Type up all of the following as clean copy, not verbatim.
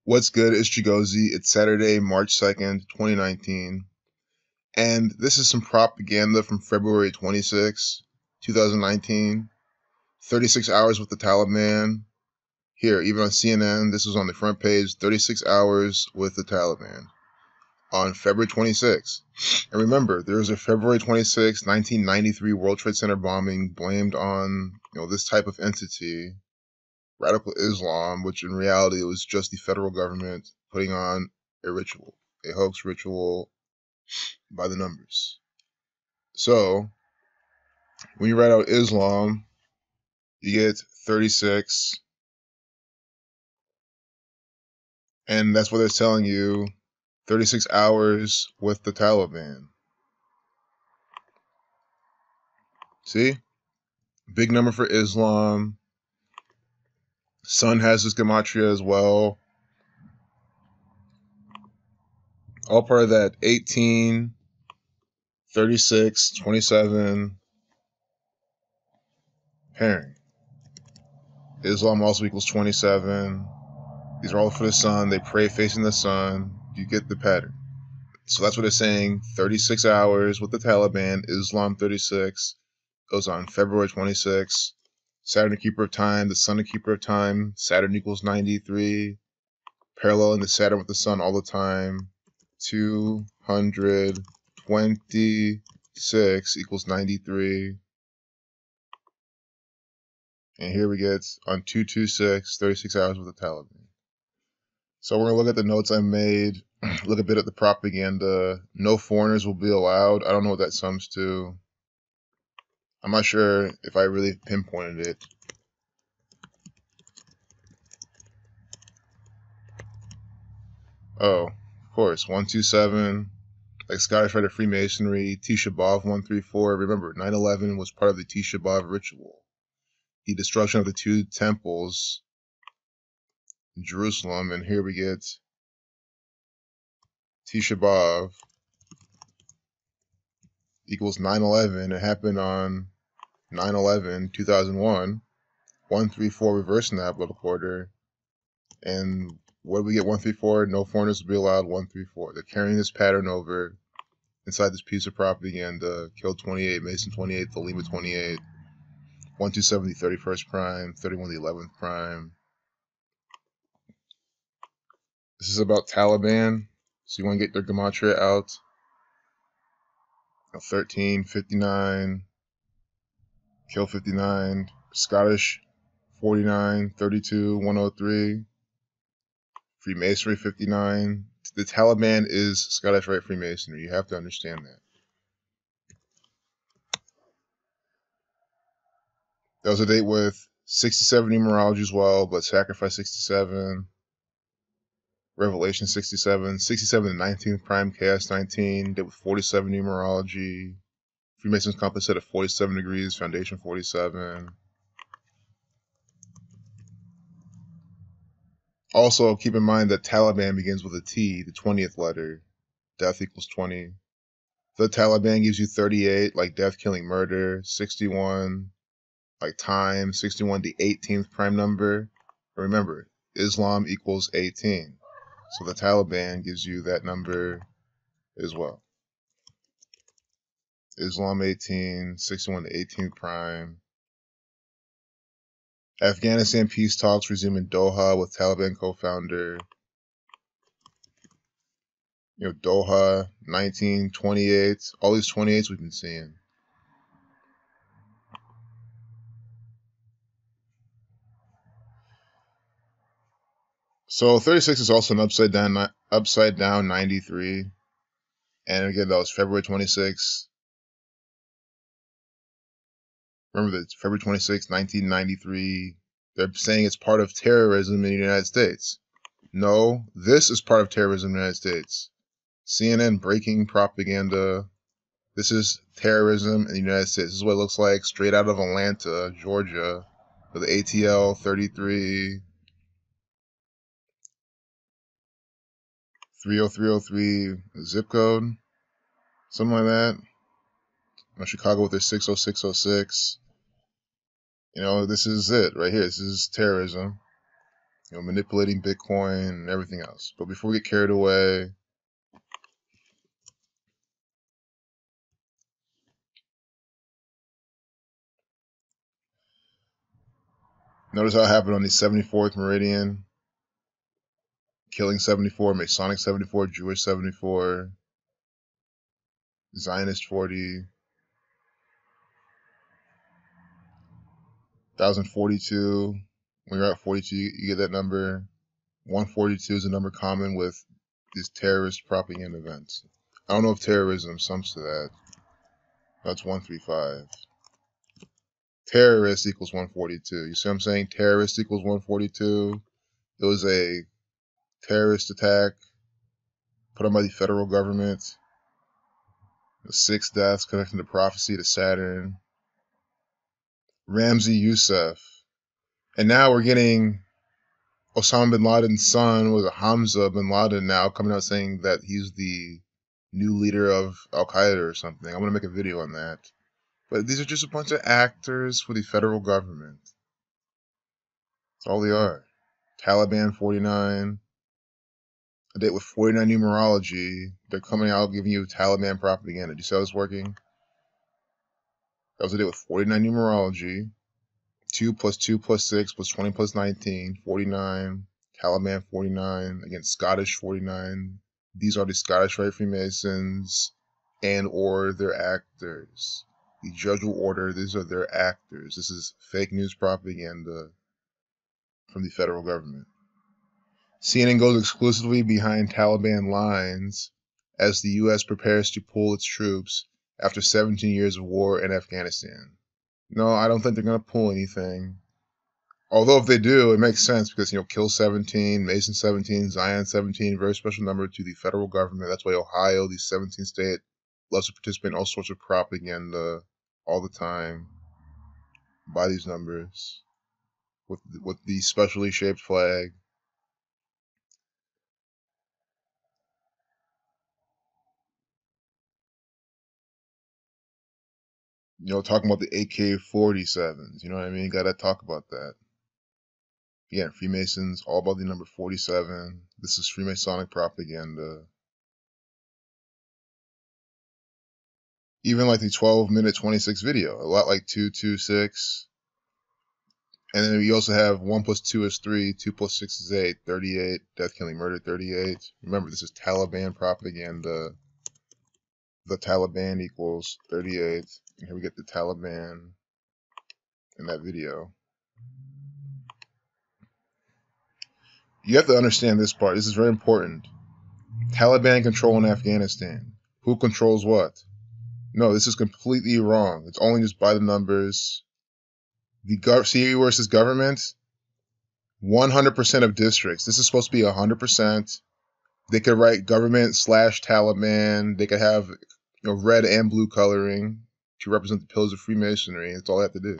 What's good? It's Chigozi. It's Saturday, March 2nd, 2019. And this is some propaganda from February 26, 2019. 36 hours with the Taliban. Here, even on CNN, this was on the front page, 36 hours with the Taliban on February 26. And remember, there was a February 26, 1993 World Trade Center bombing blamed on, this type of entity, radical Islam, which in reality was just the federal government putting on a ritual, a hoax ritual by the numbers. So, when you write out Islam, you get 36, and that's what they're telling you, 36 hours with the Taliban. See? Big number for Islam. Sun has this gematria as well. All part of that 18, 36, 27 pairing. Islam also equals 27. These are all for the sun. They pray facing the sun. You get the pattern. So that's what they're saying. 36 hours with the Taliban. Islam 36. Goes on February 26. Saturn, the keeper of time. The sun, the keeper of time. Saturn equals 93. Paralleling the Saturn with the sun all the time. 226 equals 93. And here we get on 226, 36 hours with the Taliban. So we're going to look at the notes I made, look a bit at the propaganda. No foreigners will be allowed. I don't know what that sums to. I'm not sure if I really pinpointed it. Oh, of course, 127, like Scottish Rite Freemasonry, Tisha B'Av 134. Remember, 9/11 was part of the Tisha B'Av ritual. The destruction of the two temples in Jerusalem, and here we get Tisha B'Av equals 9/11. It happened on 9/11, 2001. 134 reversing that little quarter. And what do we get? 134, no foreigners will be allowed. 134. They're carrying this pattern over inside this piece of propaganda. Killed 28, Mason 28, the Lima 28. 127, the 31st prime. 31, the 11th prime. This is about Taliban. So you want to get their gematria out. 13, 59. Kill 59. Scottish 49, 32, 103. Freemasonry 59. The Taliban is Scottish Rite Freemasonry. You have to understand that. That was a date with 67 numerology as well, but Sacrifice 67. Revelation 67. 67 the 19th prime, Chaos 19. Date with 47 numerology. Freemason's compass set at 47 degrees, Foundation 47. Also, keep in mind that Taliban begins with a T, the 20th letter. Death equals 20. The Taliban gives you 38, like death, killing, murder. 61, like time. 61, the 18th prime number. Remember, Islam equals 18. So the Taliban gives you that number as well. Islam 18, 61, the 18th prime. Afghanistan peace talks resume in Doha with Taliban co-founder. Doha, 1928. All these 28s we've been seeing. So 36 is also an upside down 93. And again, that was February 26. Remember that February 26, 1993. They're saying it's part of terrorism in the United States. No, this is part of terrorism in the United States. CNN breaking propaganda. This is terrorism in the United States. This is what it looks like straight out of Atlanta, Georgia, with the ATL 33 30303 zip code, something like that. Chicago with their 60606. This is it right here. This is terrorism. manipulating Bitcoin and everything else. But before we get carried away, notice how it happened on the 74th meridian, killing 74, Masonic 74, Jewish 74, Zionist 40, 1042. When you're at 42, you get that number. 142 is a number common with these terrorist propaganda events. I don't know if terrorism sums to that. That's 135. Terrorist equals 142. You see what I'm saying? Terrorist equals 142. It was a terrorist attack put on by the federal government. 6 deaths connecting the prophecy to Saturn. Ramzi Youssef. And now we're getting Osama bin Laden's son, was Hamza bin Laden, now coming out saying that he's the new leader of Al Qaeda or something. I'm going to make a video on that. But these are just a bunch of actors for the federal government. That's all they are. Taliban 49. A date with 49 numerology. They're coming out giving you Taliban propaganda. Do you see how this is working? That was a date with 49 numerology. 2 plus 2 plus 6 plus 20 plus 19. 49. Taliban 49. Again, Scottish 49. These are the Scottish Rite Freemasons and or their actors. The Judge will order, these are their actors. This is fake news propaganda from the federal government. CNN goes exclusively behind Taliban lines as the U.S. prepares to pull its troops after 17 years of war in Afghanistan. No, I don't think they're going to pull anything. Although if they do, it makes sense because, kill 17, Mason 17, Zion 17, very special number to the federal government. That's why Ohio, the 17th state, loves to participate in all sorts of propaganda all the time by these numbers with the specially shaped flag. Talking about the AK-47s, you know what I mean? Gotta talk about that. Yeah, Freemasons, all about the number 47. This is Freemasonic propaganda. Even like the 12-minute 26 video, a lot like 226. And then we also have 1 plus 2 is 3, 2 plus 6 is 8, 38, death, killing, murder, 38. Remember, this is Taliban propaganda. The Taliban equals 38. And here we get the Taliban in that video. You have to understand this part. This is very important. Taliban control in Afghanistan. Who controls what? No, this is completely wrong. It's only just by the numbers. See where it says government? 100% of districts. This is supposed to be 100%. They could write government / Taliban. They could have red and blue coloring to represent the pillars of Freemasonry. That's all they have to do.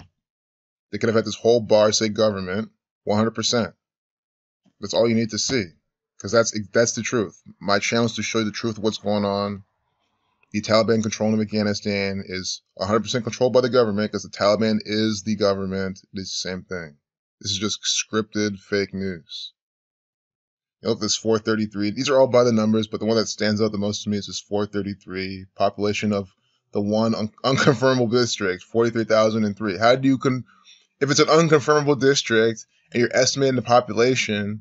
They could have had this whole bar say government, 100%. That's all you need to see, because that's the truth. My challenge is to show you the truth of what's going on. The Taliban controlling Afghanistan is 100% controlled by the government, because the Taliban is the government. It's the same thing. This is just scripted fake news. This 433. These are all by the numbers, but the one that stands out the most to me is this 433. Population of the one unconfirmable district, 43,003. How do you if it's an unconfirmable district and you're estimating the population,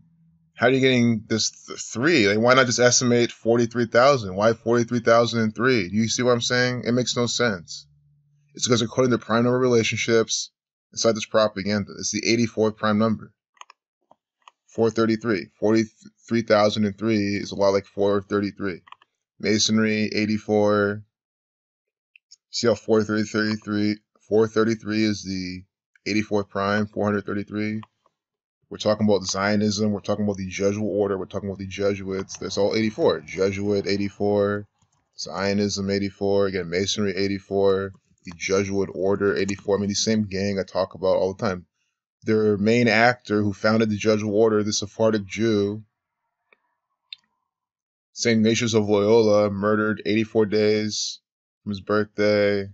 how are you getting this 3? Like, why not just estimate 43,000? Why 43,003? Do you see what I'm saying? It makes no sense. It's because according to prime number relationships inside this propaganda, it's the 84th prime number. 433. 43,003 is a lot like 433. Masonry, 84. See how 433 is the 84th prime, 433. We're talking about Zionism. We're talking about the Jesuit order. We're talking about the Jesuits. That's all 84. Jesuit, 84. Zionism, 84. Again, Masonry, 84. The Jesuit order, 84. I mean, the same gang I talk about all the time. Their main actor who founded the Jesuit order, the Sephardic Jew, St. Ignatius of Loyola, murdered 84 days from his birthday.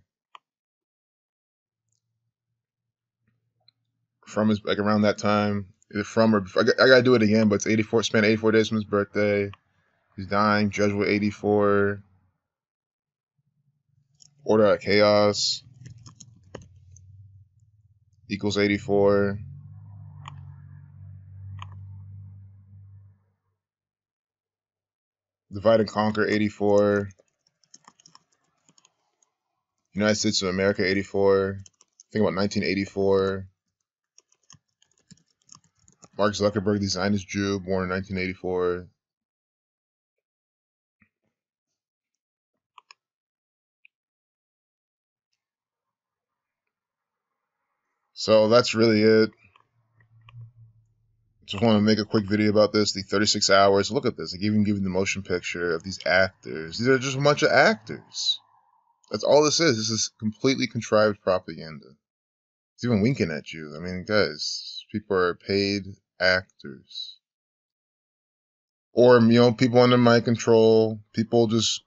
From his, around that time. either from or before. I gotta do it again, but it's 84. Spent 84 days from his birthday. He's dying. Jesuit 84. Order out of chaos equals 84. Divide and conquer 84. United States of America 84. Think about 1984. Mark Zuckerberg, the Zionist Jew, born in 1984. So that's really it. Just want to make a quick video about this. The 36 hours. Look at this. I even give you the motion picture of these actors. These are just a bunch of actors. That's all this is. This is completely contrived propaganda. It's even winking at you. I mean, guys, people are paid actors. Or, people under mind control. People just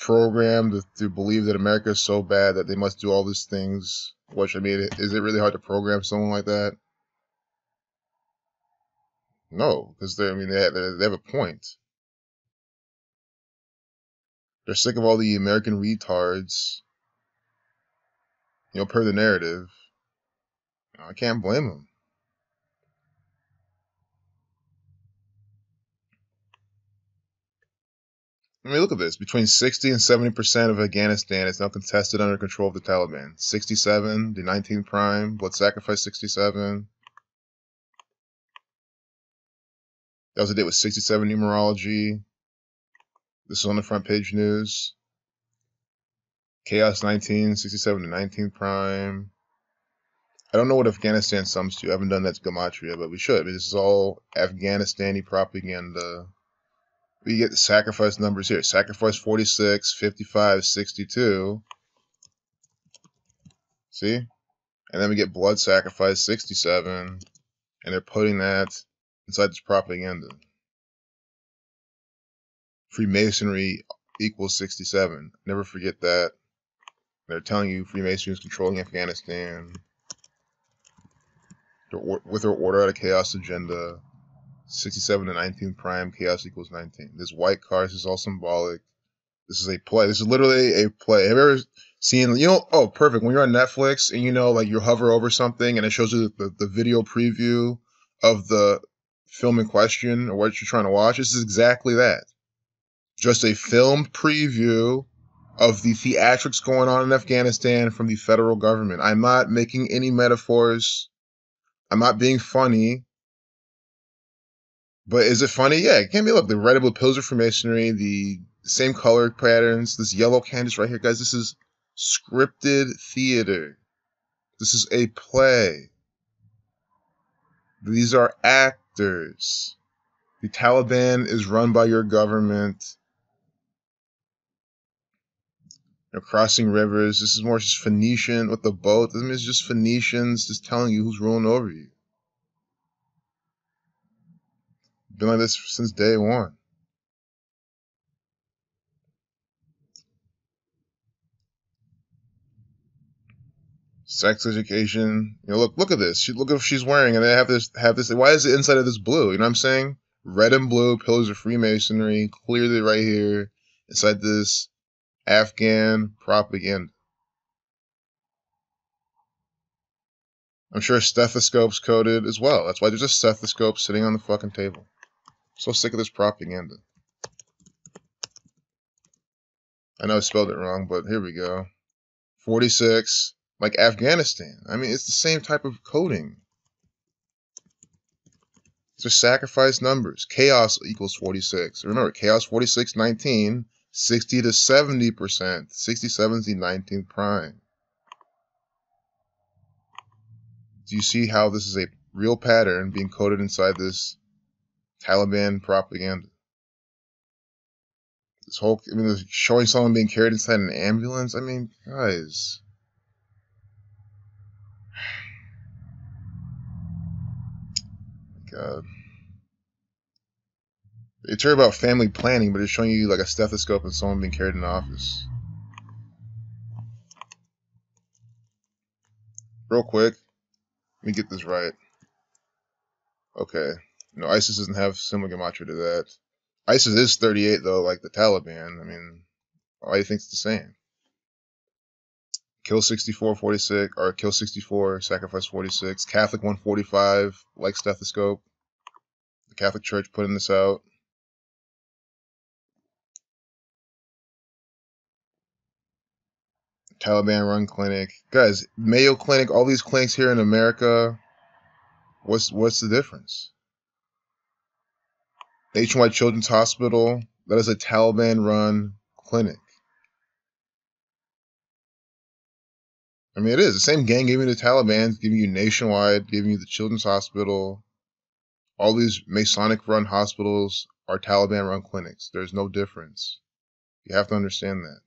programmed to believe that America is so bad that they must do all these things. Which, I mean, is it really hard to program someone like that? No, because they have a point. They're sick of all the American retards, per the narrative. I can't blame them. I mean, look at this. Between 60 and 70% of Afghanistan is now contested under control of the Taliban. 67, the 19th prime, blood sacrifice 67. That was the date with 67 numerology. This is on the front page news. Chaos 19, 67 to 19th prime. I don't know what Afghanistan sums to. I haven't done that to gematria, but we should. I mean, this is all Afghanistani propaganda. We get the sacrifice numbers here. Sacrifice 46, 55, 62. See? And then we get blood sacrifice 67. And they're putting that inside this propaganda. Freemasonry equals 67. Never forget that. They're telling you Freemasonry is controlling Afghanistan. With their order out of chaos agenda. 67 to 19th prime, chaos equals 19. This white car, this is all symbolic. This is a play. This is literally a play. Have you ever seen, oh, perfect. When you're on Netflix and you hover over something and it shows you the video preview of the film in question or what you're trying to watch? This is exactly that. Just a filmed preview of the theatrics going on in Afghanistan from the federal government. I'm not making any metaphors. I'm not being funny. But is it funny? Yeah, it can be. Look, the red and blue pillars of Freemasonry, the same color patterns, this yellow canvas right here. Guys, this is scripted theater. This is a play. These are actors. The Taliban is run by your government. Crossing rivers. This is more just Phoenician with the boat. This is just Phoenicians just telling you who's ruling over you. Been like this since day one. Sex education. Look at this. Look at what she's wearing, and they have this. Why is the inside of this blue? You know what I'm saying? Red and blue pillars of Freemasonry, clearly right here inside this Afghan propaganda. I'm sure stethoscopes coded as well. That's why there's a stethoscope sitting on the fucking table. So sick of this propaganda. I know I spelled it wrong, but here we go. 46, like Afghanistan. I mean, it's the same type of coding. These are sacrifice numbers. Chaos equals 46. Remember, chaos 46, 19, 60 to 70%. 67 is the 19th prime. Do you see how this is a real pattern being coded inside this Taliban propaganda? This whole, showing someone being carried inside an ambulance. I mean, guys. God. It's really about family planning, but it's showing you like a stethoscope and someone being carried in the office. Real quick, let me get this right. Okay. No, ISIS doesn't have similar gematria to that. ISIS is 38 though, like the Taliban. I mean, why do you think it's the same? Kill 64, 46, or kill 64, sacrifice 46. Catholic 145, like stethoscope. The Catholic Church putting this out. Taliban run clinic. Guys, Mayo Clinic, all these clinics here in America, what's the difference? Nationwide Children's Hospital, that is a Taliban run clinic. I mean, it is. The same gang giving you the Taliban, giving you Nationwide, giving you the Children's Hospital. All these Masonic run hospitals are Taliban run clinics. There's no difference. You have to understand that.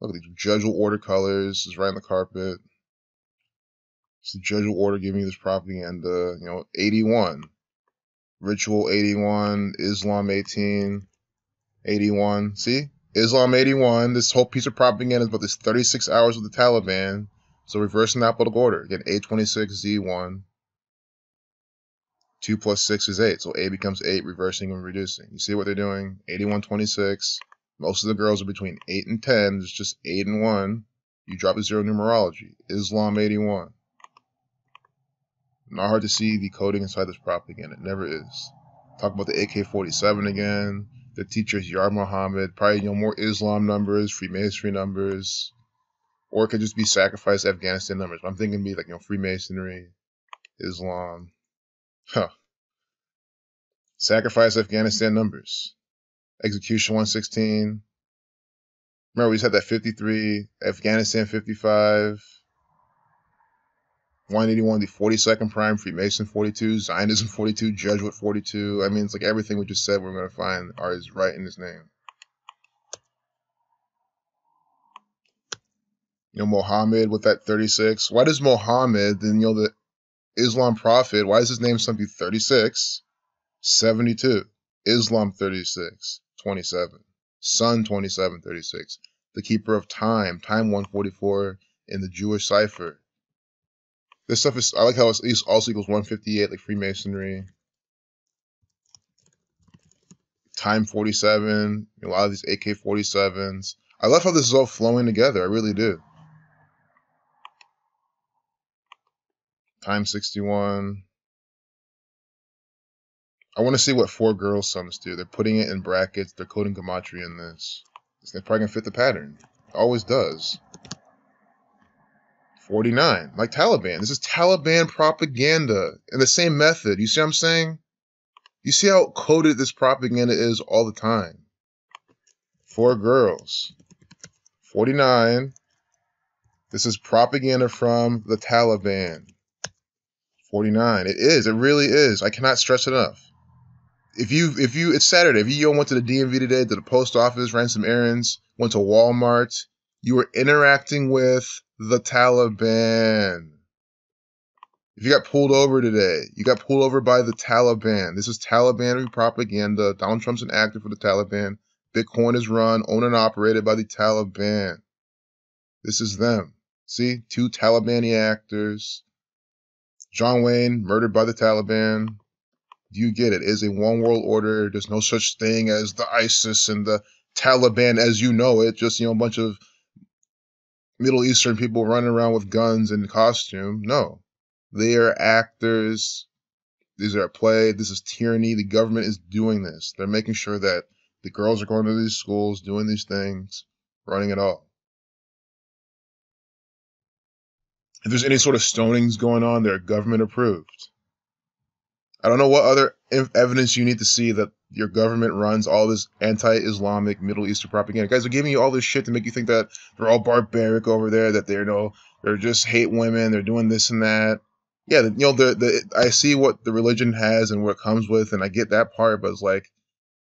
Look at these judicial order colors. It's right on the carpet. It's the judicial order giving you this propaganda. 81. Ritual 81. Islam 18. 81. See? Islam 81. This whole piece of propaganda is about this 36 hours with the Taliban. So reversing the alphabetical order. Again, A26, Z1. 2 plus 6 is 8. So A becomes 8, reversing and reducing. You see what they're doing? 81, 26. Most of the girls are between 8 and 10. It's just 8 and 1. You drop the zero numerology. Islam 81. Not hard to see the coding inside this propaganda. It never is. Talk about the AK-47 again. The teacher's Yar Muhammad. Probably more Islam numbers, Freemasonry numbers. Or it could just be sacrifice Afghanistan numbers. But I'm thinking it'd be like, Freemasonry, Islam. Huh. Sacrifice Afghanistan numbers. Execution 116. Remember, we just had that 53. Afghanistan 55. 181, the 42nd prime, Freemason 42, Zionism 42, Jesuit 42. I mean, it's like everything we just said we're going to find is right in his name. Muhammad with that 36. Why does Muhammad, then, the Islam prophet, why is his name something 36, 72? Islam 36, 27. Sun 27, 36. The keeper of time, time 144 in the Jewish cipher. This stuff is, I like how it also equals 158, like Freemasonry. Time 47, a lot of these AK-47s. I love how this is all flowing together, I really do. Time 61. I want to see what 4 girl sums do. They're putting it in brackets, they're coding gematria in this. They're probably going to fit the pattern. It always does. 49, like Taliban. This is Taliban propaganda in the same method. You see what I'm saying? You see how coded this propaganda is all the time. 4 girls. 49. This is propaganda from the Taliban. 49. It is. It really is. I cannot stress it enough. It's Saturday. If you went to the DMV today, to the post office, ran some errands, went to Walmart, you were interacting with the Taliban. If you got pulled over today, you got pulled over by the Taliban. This is Taliban propaganda. Donald Trump's an actor for the Taliban. Bitcoin is run, owned and operated by the Taliban. This is them. See? 2 Talibani actors. John Wayne, murdered by the Taliban. Do you get it? It is a one world order. There's no such thing as the ISIS and the Taliban as you know it. Just, a bunch of Middle Eastern people running around with guns and costume. No. They are actors. These are a play. This is tyranny. The government is doing this. They're making sure that the girls are going to these schools, doing these things, running it all. If there's any sort of stonings going on, they're government approved. I don't know what other evidence you need to see that your government runs all this anti-Islamic Middle Eastern propaganda. Guys are giving you all this shit to make you think that they're all barbaric over there, that they're just hate women, they're doing this and that. Yeah, I see what the religion has and what it comes with, and I get that part, but it's like,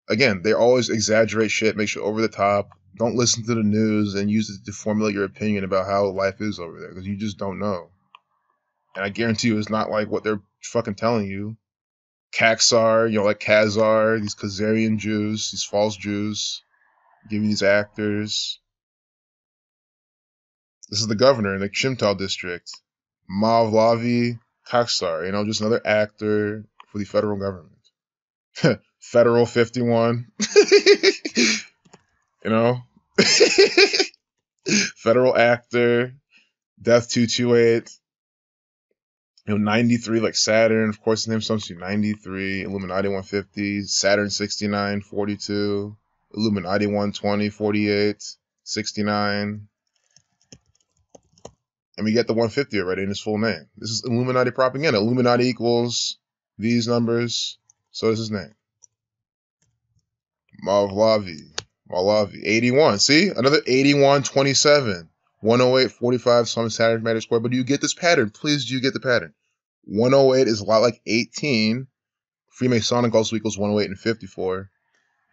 again, they always exaggerate shit, make shit over the top. Don't listen to the news and use it to formulate your opinion about how life is over there, because you just don't know. And I guarantee you it's not like what they're fucking telling you. Kaksar, like Khazar, these Khazarian Jews, these false Jews, giving these actors. This is the governor in the Chimtal district. Mavlavi Kaksar, just another actor for the federal government. Federal 51. You know? Federal actor. Death 228. 93, like Saturn. Of course, the name's supposed to be 93. Illuminati 150. Saturn 69, 42. Illuminati 120, 48. 69. And we get the 150 already in his full name. This is Illuminati propaganda. Illuminati equals these numbers. So is his name. Malavi. 81. See? Another 81, 27. 108, 45, some Saturn matter square. But do you get this pattern? Please, do you get the pattern? 108 is a lot like 18. Freemasonic also equals 108 and 54.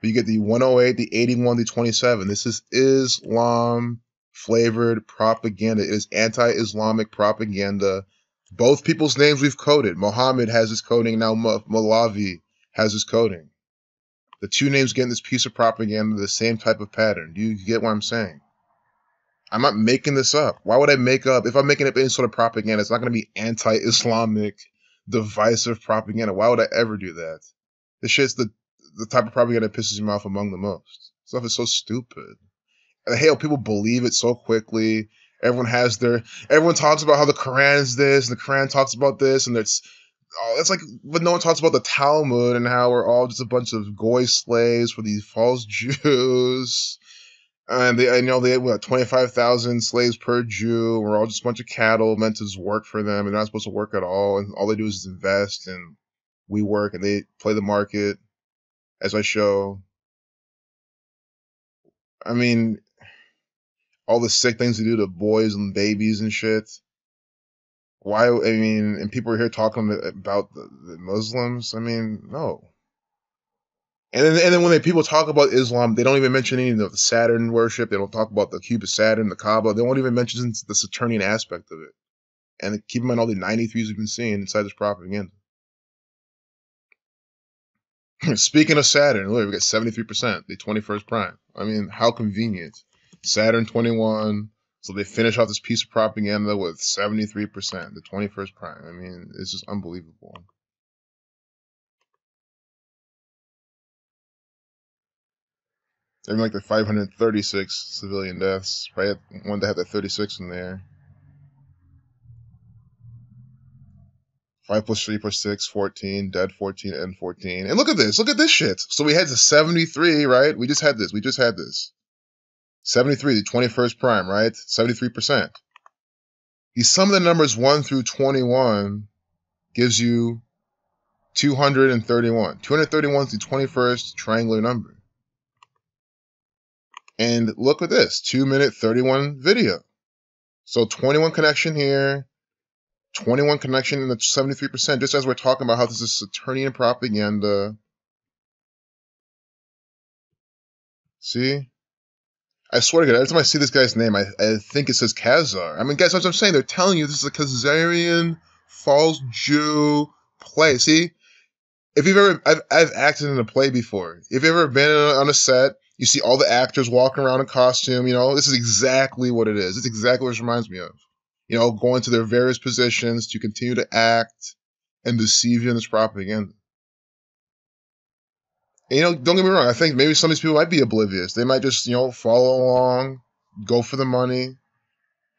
But you get the 108, the 81, the 27. This is Islam flavored propaganda. It is anti-Islamic propaganda. Both people's names we've coded. Muhammad has his coding. Now Malavi has his coding. The two names get in this piece of propaganda, the same type of pattern. Do you get what I'm saying? I'm not making this up. Why would I make up? If I'm making up any sort of propaganda, it's not going to be anti-Islamic, divisive propaganda. Why would I ever do that? This shit's the type of propaganda that pisses me off among the most. Stuff is so stupid. And hell, people believe it so quickly. Everyone talks about how the Quran is this, and the Quran talks about this, and it's like, but no one talks about the Talmud and how we're all just a bunch of goy slaves for these false Jews. And they have 25,000 slaves per Jew. We're all just a bunch of cattle meant to just work for them, and they're not supposed to work at all. And all they do is invest, and we work, and they play the market, as I show. I mean, all the sick things they do to boys and babies and shit. Why? I mean, and people are here talking about the Muslims. I mean, no. And then when people talk about Islam, they don't even mention any of the Saturn worship. They don't talk about the cube of Saturn, the Kaaba. They won't even mention the Saturnian aspect of it. And keep in mind all the 93s we've been seeing inside this propaganda. Speaking of Saturn, look, we got 73%, the 21st prime. I mean, how convenient. Saturn 21. So they finish off this piece of propaganda with 73%, the 21st prime. I mean, it's just unbelievable. Even like the 536 civilian deaths. Probably one that had that 36 in there. 5 plus 3 plus 6, 14. Dead 14 and 14. And look at this. Look at this shit. So we had the 73, right? We just had this. 73, the 21st prime, right? 73%. The sum of the numbers 1 through 21 gives you 231. 231 is the 21st triangular number. And look at this, 2-minute 31 video. So 21 connection here, 21 connection in the 73%, just as we're talking about how this is Saturnian propaganda. See? I swear to God, every time I see this guy's name, I think it says Khazar. I mean, guys, that's what I'm saying. They're telling you this is a Khazarian false Jew play. See? If you've ever, I've acted in a play before. If you've ever been on a set, you see all the actors walking around in costume, this is exactly what it is. It's exactly what it reminds me of. Going to their various positions to continue to act and deceive you in this propaganda. And, don't get me wrong, I think maybe some of these people might be oblivious. They might just, follow along, go for the money.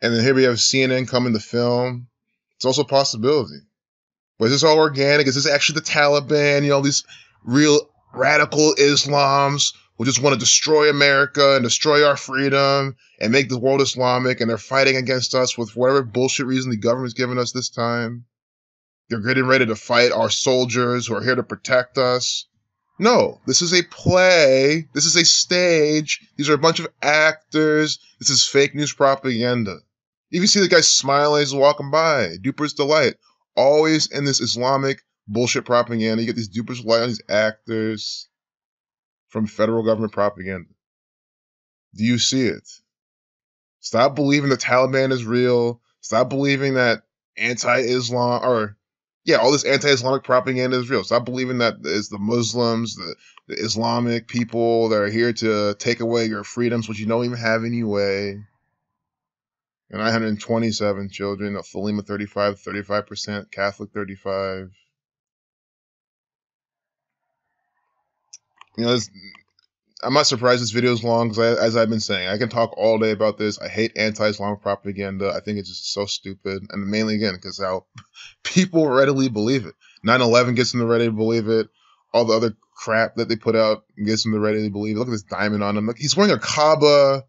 And then here we have CNN coming to film. It's also a possibility. But is this all organic? Is this actually the Taliban? These real radical Islams who just want to destroy America and destroy our freedom and make the world Islamic, and they're fighting against us with whatever bullshit reason the government's giving us this time. They're getting ready to fight our soldiers who are here to protect us. No, this is a play. This is a stage. These are a bunch of actors. This is fake news propaganda. You can see the guy smiling as he's walking by. Duper's delight. Always in this Islamic bullshit propaganda. You get these duper's delight on these actors from federal government propaganda. Do you see it? Stop believing the Taliban is real. Stop believing that anti-Islam, all this anti-Islamic propaganda is real. Stop believing that it's the Muslims, the Islamic people that are here to take away your freedoms, which you don't even have anyway. 927 children, a Falima 35%, Catholic 35%. You know, I'm not surprised this video is long because, as I've been saying, I can talk all day about this. I hate anti-Islamic propaganda. I think it's just so stupid, and mainly again because how people readily believe it. 9/11 gets them to ready to believe it. All the other crap that they put out gets them to ready to believe it. Look at this diamond on him. Like he's wearing a Kaaba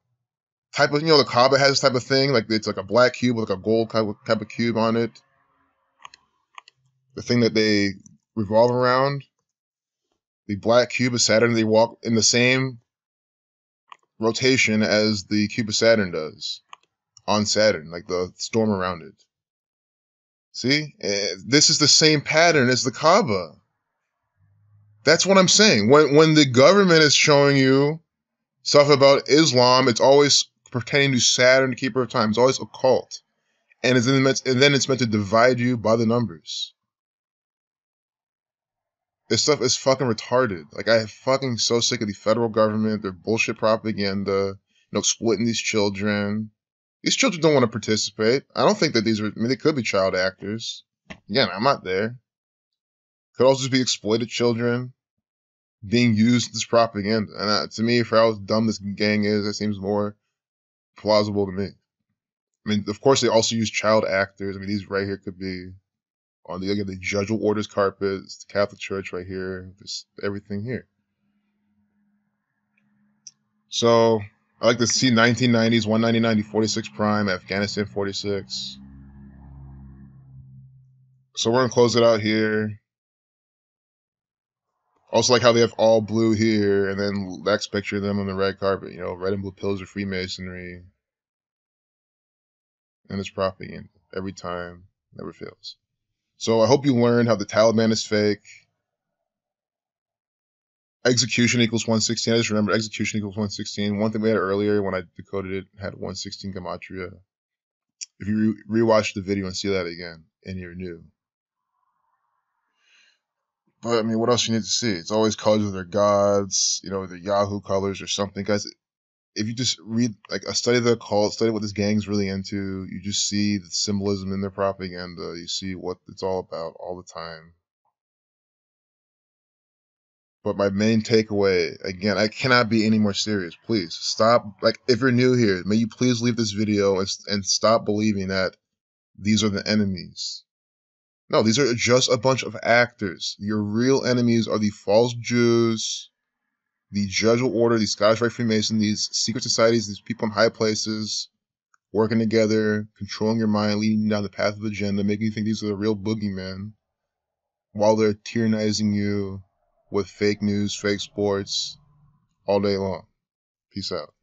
type of, the Kaaba has this type of thing. Like it's like a black cube with like a gold type of cube on it. The thing that they revolve around. The black cube of Saturn, they walk in the same rotation as the cube of Saturn does on Saturn, like the storm around it. See? This is the same pattern as the Kaaba. That's what I'm saying. When the government is showing you stuff about Islam, it's always pertaining to Saturn, the keeper of time. It's always occult. And then it's meant to divide you by the numbers. This stuff is fucking retarded. Like, I'm fucking so sick of the federal government, their bullshit propaganda, splitting these children. These children don't want to participate. I don't think that they could be child actors. Again, I'm not there. Could also just be exploited children being used as propaganda. And to me, for how dumb this gang is, that seems more plausible to me. I mean, of course, they also use child actors. I mean, these right here could be on the judicial orders carpet, it's the Catholic Church right here, there's everything here. So, I like to see 1990s, 199 46 prime, Afghanistan 46. So we're going to close it out here. Also like how they have all blue here, and then next picture of them on the red carpet, red and blue pillars of Freemasonry. And it's propaganda. Every time, never fails. So I hope you learned how the Taliban is fake. Execution equals 116. I just remember execution equals 116. One thing we had earlier when I decoded it had 116 gematria. If you rewatch the video and see that again, and you're new. But I mean, what else you need to see? It's always colors of their gods, their Yahoo colors or something. Guys, if you just read like a study of the occult, study what this gang's really into, you just see the symbolism in their propaganda. You see what it's all about all the time. But my main takeaway, again, I cannot be any more serious. Please stop. Like, if you're new here, may you please leave this video and stop believing that these are the enemies. No, these are just a bunch of actors. Your real enemies are the false Jews, the Judicial Order, the Scottish Rite Freemason, these secret societies, these people in high places, working together, controlling your mind, leading you down the path of agenda, making you think these are the real boogeymen, while they're tyrannizing you with fake news, fake sports, all day long. Peace out.